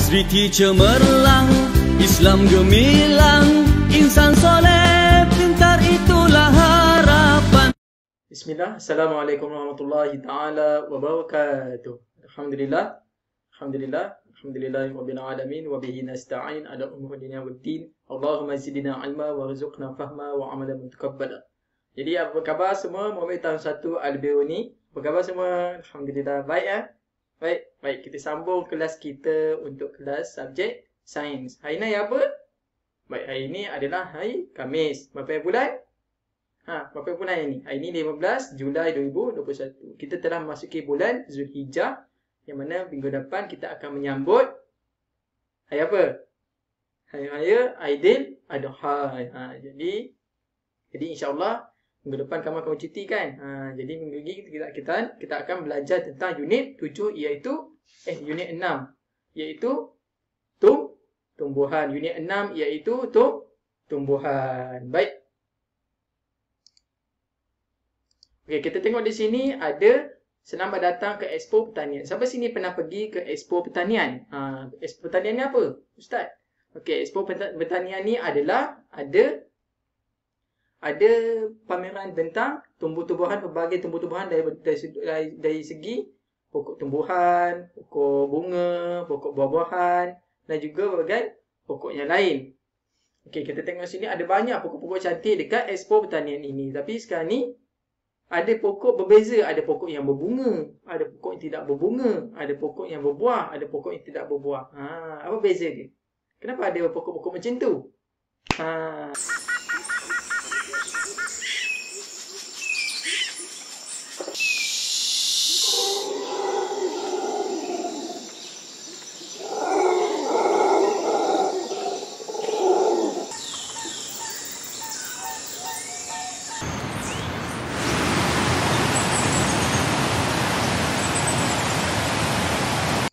Azwiti cemerlang, Islam gemilang, insan soleh pintar itulah harapan. Bismillah, Assalamualaikum warahmatullahi ta'ala wabarakatuh. Alhamdulillah, Alhamdulillah Rabbil alamin, wa bihi nasta'in ala umur dunia waddin. Allahumma zidna ilma warzuqna fahma wa amalan mutaqabbala. Jadi apa khabar semua? Muhammad tahun 1 Al-Biruni. Apa khabar semua? Alhamdulillah, baik ya? Baik, kita sambung kelas kita untuk kelas subjek sains. Hari ni apa? Baik, hari ini adalah hari Khamis. Berapa bulan? Berapa bulan ini? Hari ini 15 Julai 2021. Kita telah memasuki bulan Zulhijjah, yang mana minggu depan kita akan menyambut hari apa? Hari Raya Aidil Adha. Jadi insya-Allah minggu depan kamu akan cuti kan? Jadi minggu ini kita akan belajar tentang unit 7 unit 6 iaitu tumbuhan. Unit 6 iaitu tumbuhan. Baik. Okey, kita tengok di sini ada selamat datang ke Expo Pertanian. Sampai sini pernah pergi ke Expo Pertanian? Expo Pertanian ni apa, Ustaz? Okey, Expo Pertanian ni adalah ada pameran tentang tumbuh-tumbuhan, pelbagai tumbuh-tumbuhan dari segi pokok tumbuhan, pokok bunga, pokok buah-buahan dan juga berbagai pokok yang lain. Okey, kita tengok sini ada banyak pokok-pokok cantik dekat Expo Pertanian ini. Tapi sekarang ni ada pokok berbeza, ada pokok yang berbunga, ada pokok yang tidak berbunga, ada pokok yang berbuah, ada pokok yang tidak berbuah. Apa beza dia? Kenapa ada pokok-pokok macam tu?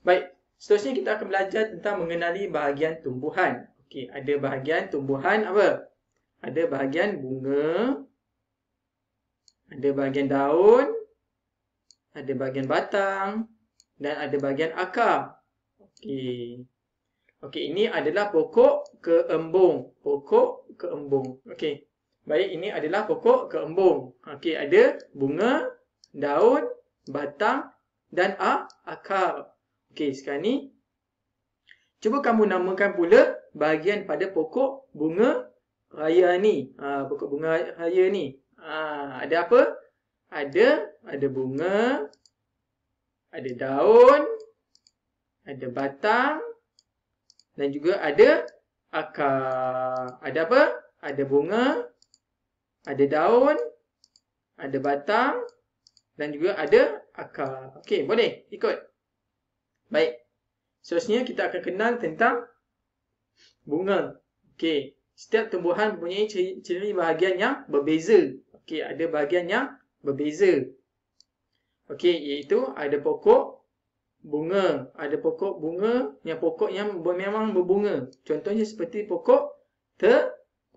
Baik, seterusnya kita akan belajar tentang mengenali bahagian tumbuhan. Okey, ada bahagian tumbuhan apa? Ada bahagian bunga, ada bahagian daun, ada bahagian batang dan ada bahagian akar. Okey. Okey, ini adalah pokok keembung. Pokok keembung. Okey. Baik, ini adalah pokok keembung. Okey, ada bunga, daun, batang dan akar. Okey, sekarang ni cuba kamu namakan pula bahagian pada pokok bunga raya ni. Pokok bunga raya ni. Ada apa? Ada bunga, ada daun, ada batang dan juga ada akar. Ada apa? Ada bunga, ada daun, ada batang dan juga ada akar. Okey, boleh ikut. Baik, seterusnya kita akan kenal tentang bunga. Okey, setiap tumbuhan mempunyai ciri bahagian yang berbeza. Okey, ada bahagian yang berbeza. Okey, iaitu ada pokok bunga. Ada pokok bunga yang memang berbunga. Contohnya seperti pokok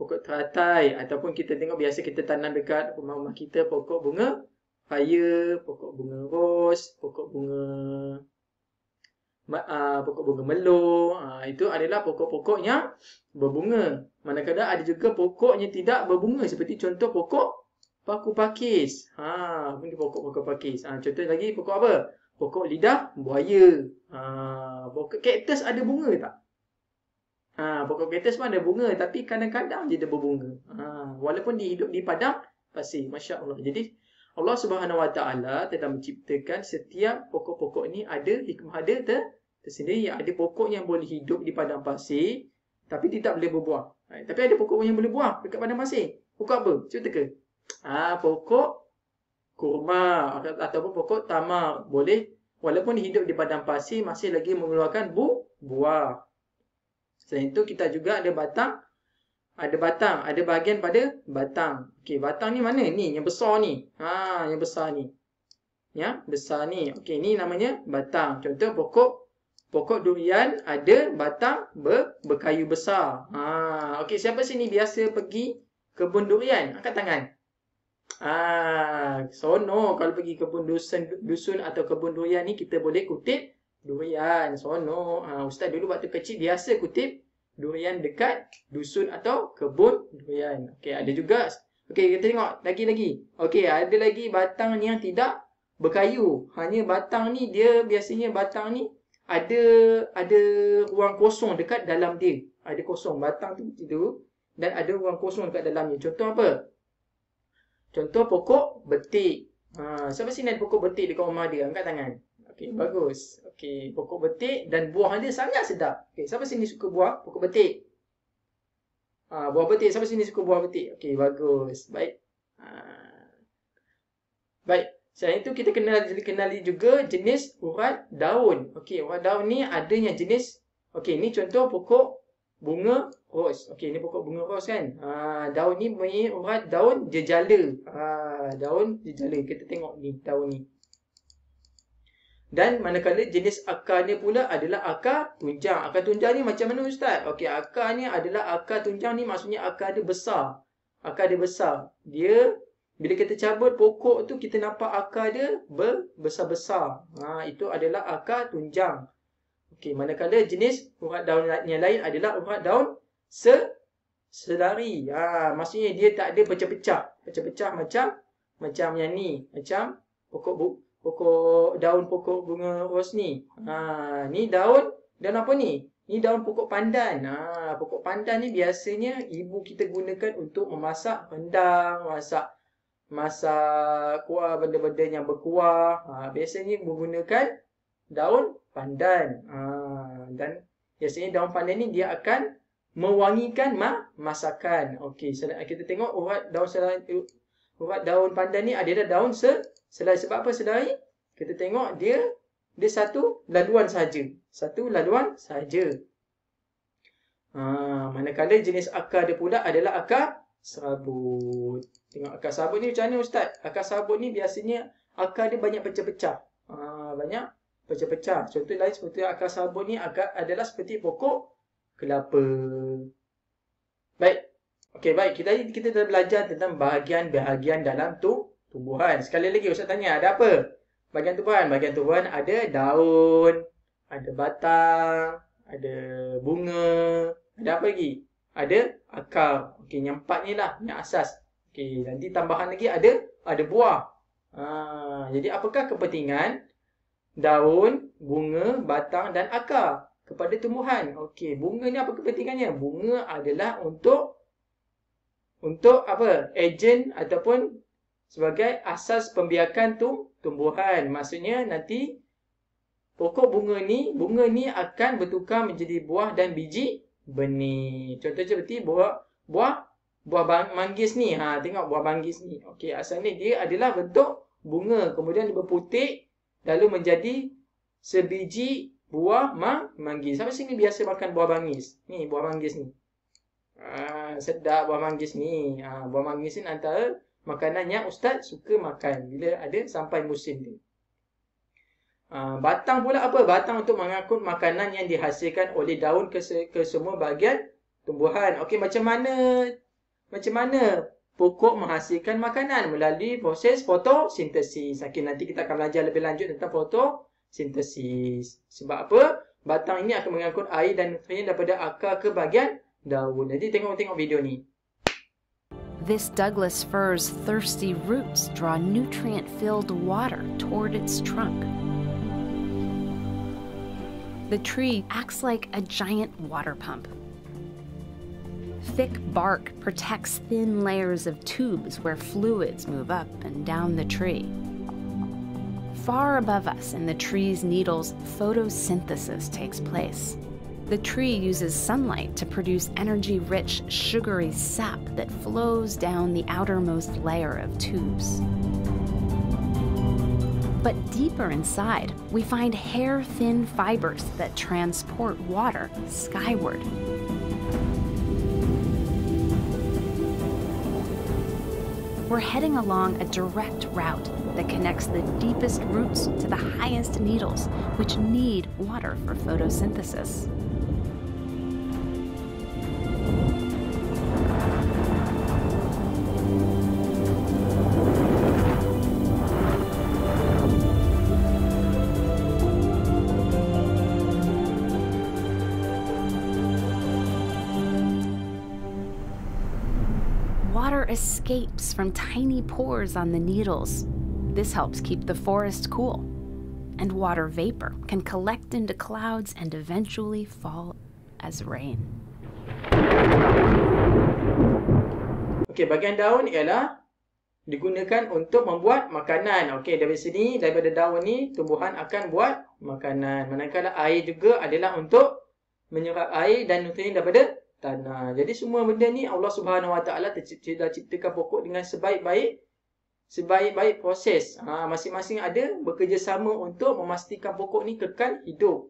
teratai, ataupun kita tengok biasa kita tanam dekat rumah kita pokok bunga raya, pokok bunga ros, pokok bunga melur. Itu adalah pokok-pokok yang berbunga. Manakala ada juga pokok yang tidak berbunga, seperti contoh pokok paku pakis. Ini pokok pakis. Contoh lagi pokok apa? Pokok lidah buaya. Pokok kaktus ada bunga tak? Pokok kaktus pun ada bunga, tapi kadang-kadang je dia berbunga. Walaupun dia hidup di padang pasir. Masya-Allah. Jadi Allah Subhanahu Wa Taala telah menciptakan setiap pokok-pokok ni ada hikmah tersendiri. Ada pokok yang boleh hidup di padang pasir tapi tidak boleh berbuah. Tapi ada pokok yang boleh buah dekat padang pasir. Pokok apa? Cuba teka. Pokok kurma ataupun pokok tamar boleh, walaupun hidup di padang pasir masih lagi mengeluarkan buah. Selain itu kita juga ada batang. Ada bahagian pada batang. Okey, batang ni mana ni? Yang besar ni. Yang besar ni. Yang besar ni. Okey, ni namanya batang. Contoh pokok durian ada batang berkayu besar. Okey, siapa sini biasa pergi kebun durian? Angkat tangan. Sono kalau pergi kebun dusun atau kebun durian ni kita boleh kutip Durian, seronok. Ustaz dulu waktu kecil biasa kutip durian dekat dusun atau kebun durian. Okey, ada juga. Okey, kita tengok lagi-lagi. Okey, ada lagi batang ni yang tidak berkayu. Hanya batang ni dia biasanya batang ni ada ruang kosong dekat dalam dia. Ada kosong batang tu dan ada ruang kosong dekat dalamnya. Contoh apa? Contoh pokok betik. Siapa sini ada pokok betik dekat rumah dia? Angkat tangan. Okey, bagus. Okey, pokok betik dan buah dia sangat sedap. Okey, siapa sini suka buah pokok betik? Buah betik. Siapa sini suka buah betik? Okey, bagus. Baik. Baik. Selain itu kita kenali juga jenis urat daun. Okey, urat daun ni ada yang jenis. Okey, ni contoh pokok bunga ros. Okey, ni pokok bunga ros kan. Daun ni punya urat daun jejala. Daun jejala. Kita tengok ni daun ni. Dan manakala jenis akarnya pula adalah akar tunjang. Akar tunjang ni macam mana Ustaz? Okey, akar ni adalah akar tunjang ni maksudnya akar dia besar. Akar dia besar. Dia bila kita cabut pokok tu kita nampak akar dia besar-besar. Itu adalah akar tunjang. Okey, manakala jenis urat daun yang lain adalah urat daun selari. Maksudnya dia tak ada pecah-pecah. Pecah-pecah macam yang ni, macam daun pokok bunga ros ni. Ni daun apa ni? Ni daun pokok pandan. Pokok pandan ni biasanya ibu kita gunakan untuk memasak rendang, masak kuah, benda-benda yang berkuah. Biasanya menggunakan daun pandan. Dan biasanya daun pandan ni dia akan mewangikan masakan. Okey, kita tengok urat daun pandan ni adalah daun selai. Sebab apa selai? Kita tengok dia satu laluan saja. Satu laluan saja. Manakala jenis akar dia pula adalah akar serabut. Tengok akar serabut ni macam mana Ustaz? Akar serabut ni biasanya akar dia banyak pecah-pecah. Banyak pecah-pecah. Contoh lain seperti akar serabut ni adalah seperti pokok kelapa. Baik. Okey, baik. Kita dah belajar tentang bahagian-bahagian dalam tumbuhan. Sekali lagi Ustaz tanya, ada apa? Bahagian tumbuhan. Bahagian tumbuhan ada daun, ada batang, ada bunga, ada apa lagi? Ada akar. Okey, yang 4 ni lah, yang asas. Okey, nanti tambahan lagi ada buah. Jadi apakah kepentingan daun, bunga, batang dan akar kepada tumbuhan? Okey, bunga ni apa kepentingannya? Bunga adalah untuk apa? Ejen ataupun sebagai asas pembiakan tumbuhan. Maksudnya nanti pokok bunga ni akan bertukar menjadi buah dan biji benih. Contoh seperti buah manggis ni. Tengok buah manggis ni. Okey, asalnya dia adalah bentuk bunga, kemudian dia berputik lalu menjadi sebiji buah manggis. Siapa sini biasa makan buah manggis? Ni buah manggis ni. Sedap buah manggis ni. Buah manggis ni antara makanan yang Ustaz suka makan bila ada sampai musim dia. Batang pula apa? Batang untuk mengangkut makanan yang dihasilkan oleh daun ke semua bahagian tumbuhan. Okey, macam mana pokok menghasilkan makanan? Melalui proses fotosintesis. Okey, nanti kita akan belajar lebih lanjut tentang fotosintesis. Sebab apa? Batang ini akan mengangkut air dan nutrien daripada akar ke bahagian daun. Nanti tengok video ni. This Douglas fir's thirsty roots draw nutrient-filled water toward its trunk. The tree acts like a giant water pump. Thick bark protects thin layers of tubes where fluids move up and down the tree. Far above us in the tree's needles, photosynthesis takes place. The tree uses sunlight to produce energy-rich, sugary sap that flows down the outermost layer of tubes. But deeper inside, we find hair-thin fibers that transport water skyward. We're heading along a direct route that connects the deepest roots to the highest needles, which need water for photosynthesis. water escapes from tiny pores on the needles. This helps keep the forest cool. And water vapor can collect into clouds and eventually fall as rain. Okey, bahagian daun ialah digunakan untuk membuat makanan. Okey, dari sini, daripada daun ni, tumbuhan akan buat makanan. Manakala air juga adalah untuk menyerap air dan nutrien daripada tanah. Jadi semua benda ni Allah Subhanahu Wa Taala telah ciptakan pokok dengan sebaik-baik proses. Masing-masing ada bekerjasama untuk memastikan pokok ni kekal hidup.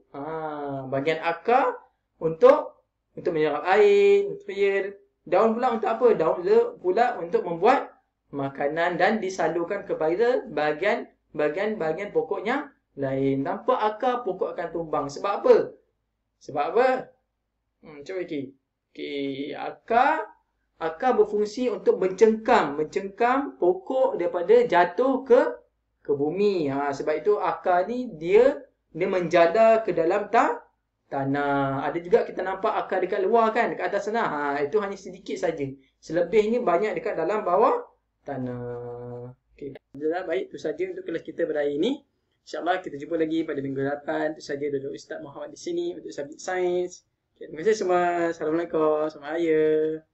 Bahagian akar untuk menyerap air, nutrien. Daun pula untuk apa? Daun pula untuk membuat makanan dan disalurkan kepada bahagian pokoknya lain. Tanpa akar, pokok akan tumbang. Sebab apa? Cuba lagi. Okey, akar berfungsi untuk mencengkam pokok daripada jatuh ke bumi. Sebab itu akar ni dia menjala ke dalam tanah. Ada juga kita nampak akar dekat luar kan, dekat atas sana. Itu hanya sedikit saja. Selebihnya banyak dekat dalam bawah tanah. Okey. Baik, itu saja untuk kelas kita pada hari ini. InsyaAllah kita jumpa lagi pada minggu depan. Itu saja dari Ustaz Muhammad di sini untuk subjek sains. Okay, terima kasih semua. Assalamualaikum. Selamat raya.